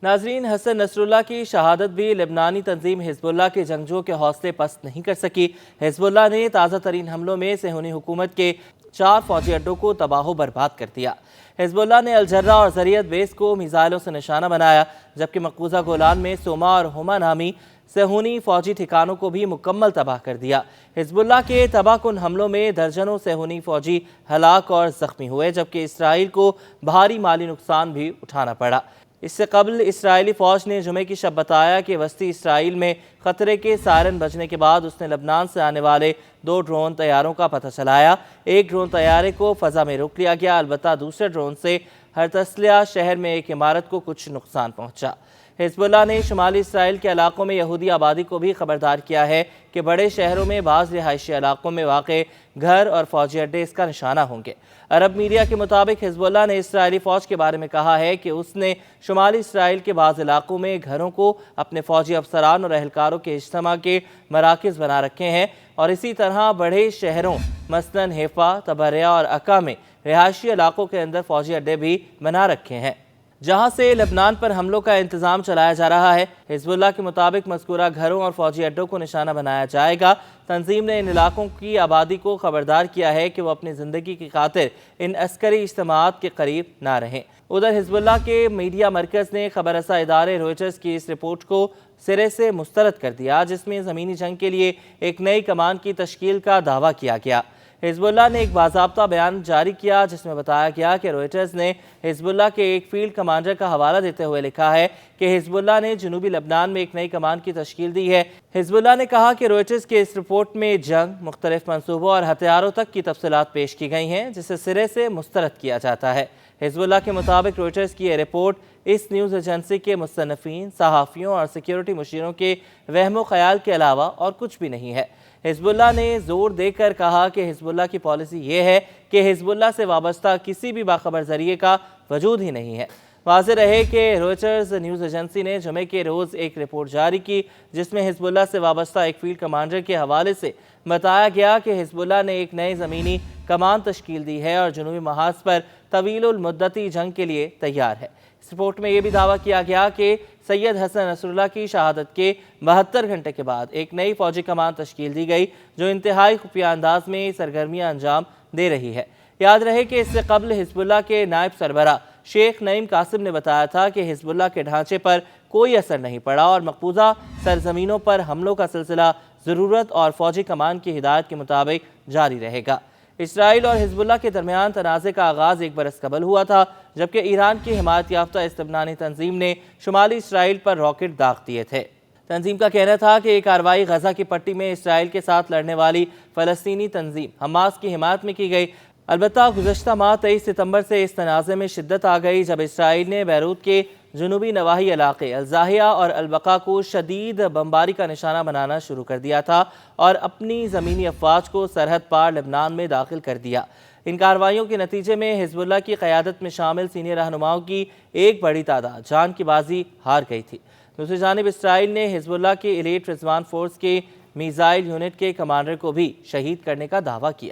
ناظرین، حسن نصراللہ کی شہادت بھی لبنانی تنظیم حزب اللہ کے جنگجوؤں کے حوصلے پست نہیں کر سکی۔ حزب اللہ نے تازہ ترین حملوں میں صہیونی حکومت کے 4 فوجی اڈوں کو تباہ و برباد کر دیا۔ حزب اللہ نے الجرہ اور ذریعت بیس کو میزائلوں سے نشانہ بنایا، جبکہ مقبوضہ گولان میں سوما اور ہما نامی صہیونی فوجی ٹھکانوں کو بھی مکمل تباہ کر دیا۔ حزب اللہ کے تباہ کن حملوں میں درجنوں صہیونی فوجی ہلاک اور زخمی ہوئے، جبکہ اسرائیل کو بھاری مالی نقصان بھی اٹھانا پڑا۔ اس سے قبل اسرائیلی فوج نے جمعے کی شب بتایا کہ وسطی اسرائیل میں خطرے کے سائرن بجنے کے بعد اس نے لبنان سے آنے والے 2 ڈرون طیاروں کا پتہ چلایا۔ ایک ڈرون طیارے کو فضا میں روک لیا گیا، البتہ دوسرے ڈرون سے ہرتسلیہ شہر میں ایک عمارت کو کچھ نقصان پہنچا۔ حزب اللہ نے شمالی اسرائیل کے علاقوں میں یہودی آبادی کو بھی خبردار کیا ہے کہ بڑے شہروں میں بعض رہائشی علاقوں میں واقع گھر اور فوجی اڈے اس کا نشانہ ہوں گے۔ عرب میڈیا کے مطابق حزب اللہ نے اسرائیلی فوج کے بارے میں کہا ہے کہ اس نے شمالی اسرائیل کے بعض علاقوں میں گھروں کو اپنے فوجی افسران اور اہلکاروں کے اجتماع کے مراکز بنا رکھے ہیں، اور اسی طرح بڑے شہروں مثلاً حیفا، طبریہ اور عکا میں رہائشی علاقوں کے اندر فوجی اڈے بھی بنا رکھے ہیں، جہاں سے لبنان پر حملوں کا انتظام چلایا جا رہا ہے۔ حزب اللہ کے مطابق مذکورہ گھروں اور فوجی اڈوں کو نشانہ بنایا جائے گا۔ تنظیم نے ان علاقوں کی آبادی کو خبردار کیا ہے کہ وہ اپنی زندگی کی خاطر ان عسکری اجتماعات کے قریب نہ رہیں۔ ادھر حزب اللہ کے میڈیا مرکز نے خبر رساں ادارے روئٹرز کی اس رپورٹ کو سرے سے مسترد کر دیا، جس میں زمینی جنگ کے لیے ایک نئی کمان کی تشکیل کا دعویٰ کیا گیا۔ حزب اللہ نے ایک باضابطہ بیان جاری کیا جس میں بتایا گیا کہ روئٹرز نے حزب اللہ کے ایک فیلڈ کمانڈر کا حوالہ دیتے ہوئے لکھا ہے کہ حزب اللہ نے جنوبی لبنان میں ایک نئی کمان کی تشکیل دی ہے۔ حزب اللہ نے کہا کہ روئٹرز کے اس رپورٹ میں جنگ، مختلف منصوبوں اور ہتھیاروں تک کی تفصیلات پیش کی گئی ہیں، جسے سرے سے مسترد کیا جاتا ہے۔ حزب اللہ کے مطابق روئٹرز کی یہ رپورٹ اس نیوز ایجنسی کے مصنفین، صحافیوں اور سیکیورٹی مشیروں کے وہم و خیال کے علاوہ اور کچھ بھی نہیں ہے۔ حزب اللہ نے زور دے کر کہا کہ حزب اللہ کی پالیسی یہ ہے کہ حزب اللہ سے وابستہ کسی بھی باخبر ذریعے کا وجود ہی نہیں ہے۔ واضح رہے کہ روئٹرز نیوز ایجنسی نے جمعے کے روز ایک رپورٹ جاری کی جس میں حزب اللہ سے وابستہ ایک فیلڈ کمانڈر کے حوالے سے بتایا گیا کہ حزب اللہ نے ایک نئی زمینی کمان تشکیل دی ہے اور جنوبی محاذ پر طویل المدتی جنگ کے لیے تیار ہے۔ اس رپورٹ میں یہ بھی دعویٰ کیا گیا کہ سید حسن نصراللہ کی شہادت کے 72 گھنٹے کے بعد ایک نئی فوجی کمان تشکیل دی گئی جو انتہائی خفیہ انداز میں سرگرمیاں انجام دے رہی ہے۔ یاد رہے کہ اس سے قبل حزب اللہ کے نائب سربراہ شیخ نعیم قاسم نے بتایا تھا کہ حزب اللہ کے ڈھانچے پر کوئی اثر نہیں پڑا اور مقبوضہ سرزمینوں پر حملوں کا سلسلہ ضرورت اور فوجی کمان کی ہدایت کے مطابق جاری رہے گا۔ اسرائیل اور حزب اللہ کے درمیان تنازع کا آغاز 1 برس قبل ہوا تھا، جبکہ ایران کی حمایت یافتہ اس لبنانی تنظیم نے شمالی اسرائیل پر راکٹ داغ دیے تھے۔ تنظیم کا کہنا تھا کہ یہ کارروائی غزہ کی پٹی میں اسرائیل کے ساتھ لڑنے والی فلسطینی تنظیم حماس کی حمایت میں کی گئی۔ البتہ گزشتہ ماہ 23 ستمبر سے اس تنازع میں شدت آ گئی جب اسرائیل نے بیروت کے جنوبی نواحی علاقے الزاہیہ اور البقا کو شدید بمباری کا نشانہ بنانا شروع کر دیا تھا اور اپنی زمینی افواج کو سرحد پار لبنان میں داخل کر دیا۔ ان کارروائیوں کے نتیجے میں حزب اللہ کی قیادت میں شامل سینئر رہنماؤں کی ایک بڑی تعداد جان کی بازی ہار گئی تھی۔ دوسری جانب اسرائیل نے حزب اللہ کے ایلیٹ رضوان فورس کے میزائل یونٹ کے کمانڈر کو بھی شہید کرنے کا دعویٰ کیا۔